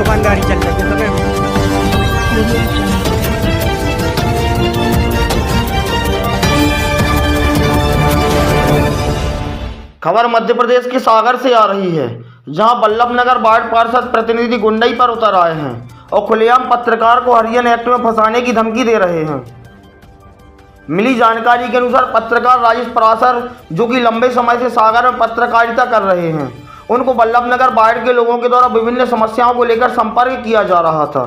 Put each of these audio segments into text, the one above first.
दुकानदारी चल रही है। खबर मध्य प्रदेश के सागर से आ रही है, जहां वल्लभनगर वार्ड पार्षद प्रतिनिधि गुंडई पर उतर आए हैं और खुलेआम पत्रकार को हरिजन एक्ट में फंसाने की धमकी दे रहे हैं। मिली जानकारी के अनुसार पत्रकार राजेश परासर, जो कि लंबे समय से सागर में पत्रकारिता कर रहे हैं, उनको वल्लभनगर वार्ड के लोगों के द्वारा विभिन्न समस्याओं को लेकर संपर्क किया जा रहा था।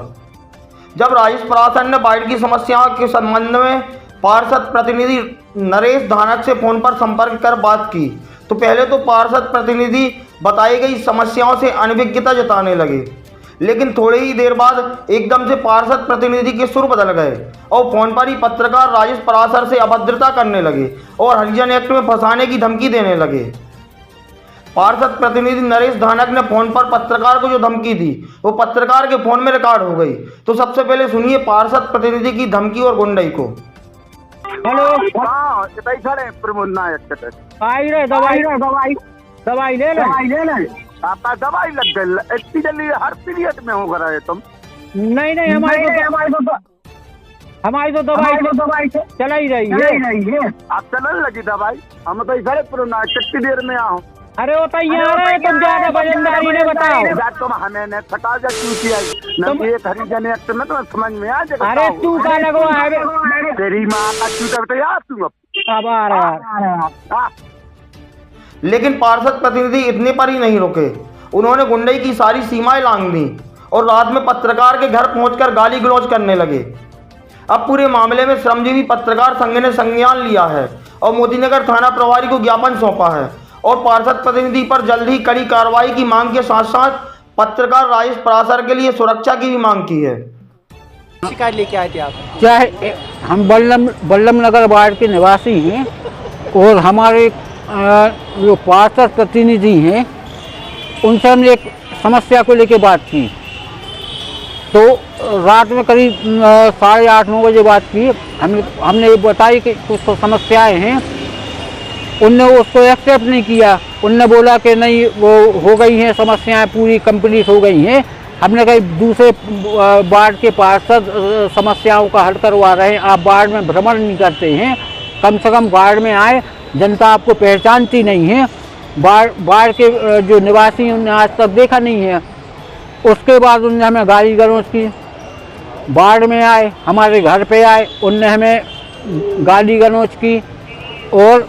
जब राजेश परासर ने वार्ड की समस्याओं के संबंध में पार्षद प्रतिनिधि नरेश धानक से फोन पर संपर्क कर बात की, तो पहले तो पार्षद प्रतिनिधि बताई गई समस्याओं से अनभिज्ञता जताने लगे, लेकिन थोड़ी ही देर बाद एकदम से पार्षद प्रतिनिधि के सुर बदल गए और फोन पर ही पत्रकार राजेश परासर से अभद्रता करने लगे और हरिजन एक्ट में फंसाने की धमकी देने लगे। पार्षद प्रतिनिधि नरेश धानक ने फोन पर पत्रकार को जो धमकी दी वो पत्रकार के फोन में रिकॉर्ड हो गई। तो सबसे पहले सुनिए पार्षद प्रतिनिधि की धमकी और गुंडई को। हेलो, हाँ सर प्रमोद नायक आई रे दवाई ले ले। आपका दवाई लग गई इतनी जल्दी, हर पीरियड में हो रहा है तुम। नहीं हमारी तो दवाई चला ही रही है। आप चलने लगी दवाई, हम तो इधर पुराना कितनी देर में आओ। अरे वो तैयार है, तुम ज्यादा वजनदारी ने बताओ। तुम हमें न थका जा क्यों किया न ये हरिजन एक्ट में तो समझ में आ जाएगा। अरे तू का लगवा है तेरी माँ तू करते यार तू अब आ रहा। लेकिन पार्षद प्रतिनिधि इतने पर ही नहीं रुके, उन्होंने गुंडई की सारी सीमाएं लांघ दी और रात में पत्रकार के घर पहुंचकर गाली गलौज करने लगे। अब पूरे मामले में श्रमजीवी पत्रकार संघ ने संज्ञान लिया है और मोदीनगर थाना प्रभारी को ज्ञापन सौंपा है और पार्षद प्रतिनिधि पर जल्द ही कड़ी कार्रवाई की मांग के साथ साथ पत्रकार राजेश परासर के लिए सुरक्षा की भी मांग की है। शिकायत लेके आए थे आप? क्या है, हम वल्लभनगर वार्ड के निवासी हैं और हमारे जो पार्षद प्रतिनिधि हैं उनसे हमने एक समस्या को लेकर बात की। तो रात में करीब 8:30-9 बजे बात की। हमने बताई कि कुछ तो समस्याएं हैं, उनने उसको एक्सेप्ट नहीं किया। उनने बोला कि नहीं वो हो गई हैं समस्याएं, पूरी कंप्लीट हो गई हैं। हमने कहा दूसरे वार्ड के पार्षद समस्याओं का हल करवा रहे हैं, आप वार्ड में भ्रमण नहीं करते हैं, कम से कम वार्ड में आए, जनता आपको पहचानती नहीं है। वार्ड के जो निवासी उनने आज तक देखा नहीं है। उसके बाद उनने हमें गाली गलौज की, वार्ड में आए, हमारे घर पे आए, उनने हमें गाली गलौज की और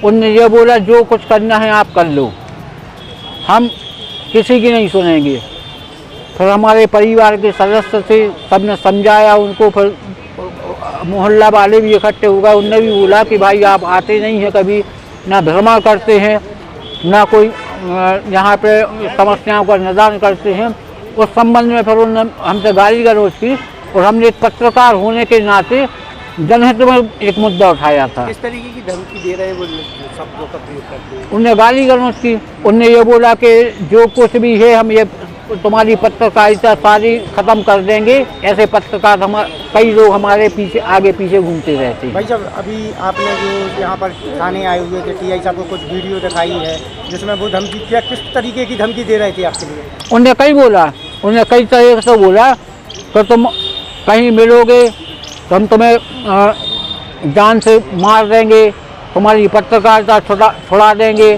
उनने ये बोला जो कुछ करना है आप कर लो, हम किसी की नहीं सुनेंगे। फिर हमारे परिवार के सदस्य थे, सबने समझाया उनको। फिर मोहल्ला वाले भी इकट्ठे हो गए, उनने भी बोला कि भाई आप आते नहीं हैं कभी, ना भ्रमण करते हैं, ना कोई यहाँ पे समस्याओं का निदान करते हैं। उस संबंध में फिर उन्होंने हमसे गाली गलौज की और हमने पत्रकार होने के नाते जनहित में एक मुद्दा उठाया था। किस तरीके की धमकी दे रहे हैं वो शब्दों का प्रयोग करते हैं? उनने गाली गलौज की, उनने ये बोला कि जो कुछ भी है हम ये तुम्हारी पत्रकारिता सारी खत्म कर देंगे। ऐसे पत्रकार कई लोग हमारे पीछे आगे पीछे घूमते रहते हैं। भाई जब अभी आपने जो यहाँ पर थाने आए हुए थे, टीआई साहब को कुछ वीडियो दिखाई है जिसमें वो धमकी किया, किस तरीके की धमकी दे रहे थे आपके लिए? उन्हें कई तरीके से बोला कि तुम कहीं मिलोगे तो हम तुम्हें जान से मार देंगे, तुम्हारी पत्रकारिता छुड़ा देंगे।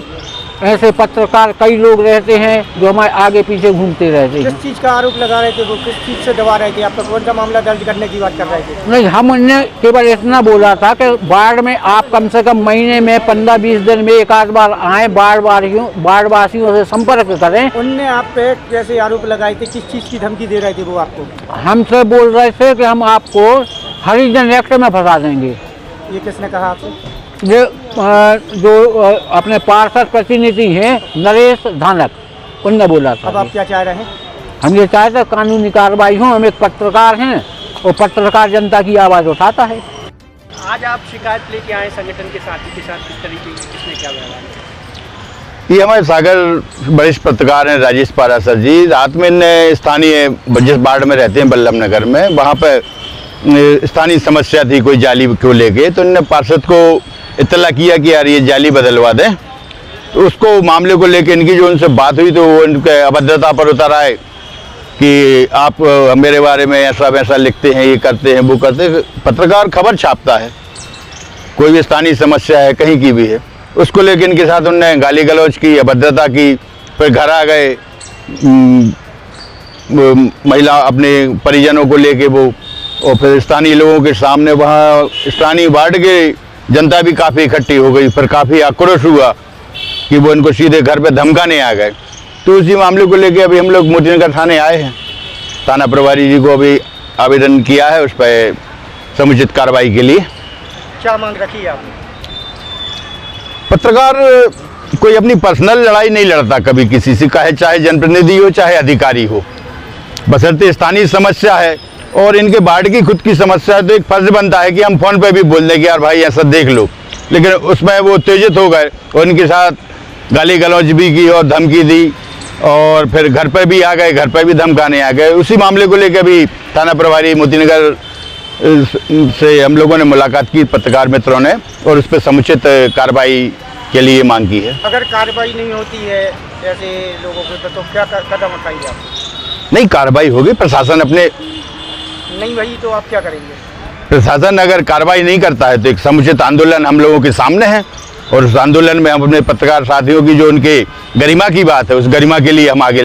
ऐसे पत्रकार कई लोग रहते हैं जो हमारे आगे पीछे घूमते रहते हैं। किस चीज़ का आरोप लगा रहे थे वो, किस चीज़ से दबा रहे थे? आपका कौन सा मामला दर्ज करने की बात कर रहे थे? नहीं, हम उन्हें केवल इतना बोला था कि वार्ड में आप कम से कम महीने में 15-20 दिन में एक आध बार आए, वार्ड वासियों से संपर्क करें। उनने आप पे कैसे आरोप लगाए थे, किस चीज़ की धमकी दे रहे थे वो आपको? हमसे बोल रहे थे कि हम आपको हरिजन एक्ट में फंसा देंगे। ये किसने कहा आपसे? ये जो अपने पार्षद प्रतिनिधि हैं नरेश धानक, उनने बोला था। अब आप क्या चाह रहे हैं? हम ये चाहते हैं कानूनी कार्रवाई हो। हम एक पत्रकार हैं और पत्रकार जनता की आवाज़ उठाता है। आज आप शिकायत लेके आए संगठन के साथी के साथ, किस तरीके की किसने क्या व्यवहार? ये हमारे सागर वरिष्ठ पत्रकार हैं राजेश परासर जी। रात में इन्हें स्थानीय जिस वार्ड में रहते हैं वल्लभनगर में, वहाँ पर स्थानीय समस्या थी कोई जाली को लेके, तो इन्होंने पार्षद को इत्तला किया कि यार ये जाली बदलवा दें। तो उसको मामले को लेकर इनकी जो उनसे बात हुई तो वो इनके अभद्रता पर उतर आए कि आप मेरे बारे में ऐसा वैसा लिखते हैं, ये करते हैं, वो करते हैं। पत्रकार खबर छापता है, कोई भी स्थानीय समस्या है कहीं की भी है, उसको लेकर इनके साथ उनने गाली गलौज की, अभद्रता की। फिर घर आ गए, महिला अपने परिजनों को लेके वो, और फिर स्थानीय लोगों के सामने वहाँ स्थानीय वार्ड के जनता भी काफ़ी इकट्ठी हो गई। फिर काफ़ी आक्रोश हुआ कि वो इनको सीधे घर पे धमकाने आ गए। तो उसी मामले को लेके अभी हम लोग मोतीनगर थाने आए हैं। थाना प्रभारी जी को अभी आवेदन किया है उस पर समुचित कार्रवाई के लिए। क्या मांग रखी है आपने? पत्रकार कोई अपनी पर्सनल लड़ाई नहीं लड़ता कभी किसी से, चाहे जनप्रतिनिधि हो चाहे अधिकारी हो, बशर्ते स्थानीय समस्या है और इनके वार्ड की खुद की समस्या है तो एक फर्ज बनता है कि हम फ़ोन पे भी बोल दें कि यार भाई ऐसा देख लो। लेकिन उसमें वो उत्तेजित हो गए और इनके साथ गाली गलौज भी की और धमकी दी, और फिर घर पर भी आ गए, घर पर भी धमकाने आ गए। उसी मामले को लेकर भी थाना प्रभारी मोतीनगर से हम लोगों ने मुलाकात की पत्रकार मित्रों ने, और उस पर समुचित कार्रवाई के लिए मांग की है। अगर कार्रवाई नहीं होती है ऐसे लोगों के तो क्या कदम उठाएंगे आप? नहीं, कार्रवाई होगी, प्रशासन अपने नहीं भाई तो आप क्या करेंगे? प्रशासन अगर कार्रवाई नहीं करता है तो एक समुचित आंदोलन हम लोगों के सामने है, और उस आंदोलन में हम अपने पत्रकार साथियों की जो उनके गरिमा की बात है, उस गरिमा के लिए हम आगे